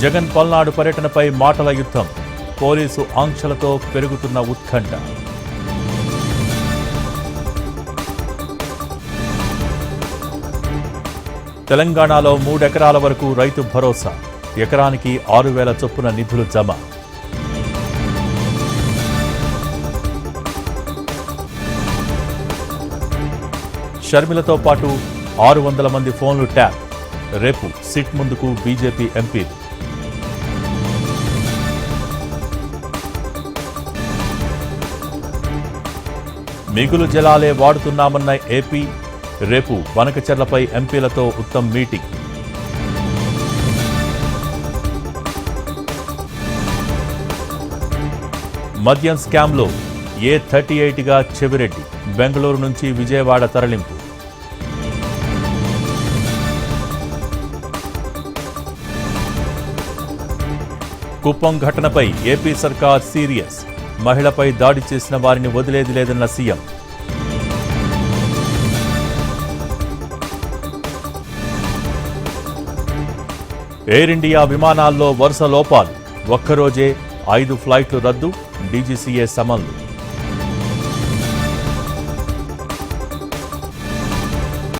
జగన్ పల్నాడు పర్యటనపై మాటల యుద్ధం. పోలీసు ఆంక్షలతో పెరుగుతున్న ఉత్కంఠ. తెలంగాణలో 3 ఎకరాల వరకు రైతు భరోసా. ఎకరానికి 6,000 చొప్పున నిధులు జమ. షర్మిలతో పాటు 600 మంది ఫోన్లు ట్యాప్. రేపు సిట్ ముందుకు బీజేపీ ఎంపీలు. మిగులు జలాలే వాడుతున్నామన్న ఏపీ. రేపు వనకచెర్లపై ఎంపీలతో ఉత్తమ్ మీటింగ్. మద్యం స్కామ్లో A38గా చెవిరెడ్డి. బెంగళూరు నుంచి విజయవాడ తరలింపు. కుప్పం ఘటనపై ఏపీ సర్కార్ సీరియస్. మహిళపై దాడి చేసిన వారిని వదిలేది లేదన్న సీఎం. ఎయిర్ ఇండియా విమానాల్లో వరుస లోపాలు. ఒక్కరోజే 5 ఫ్లైట్లు రద్దు. డీజీసీఏ సమన్లు.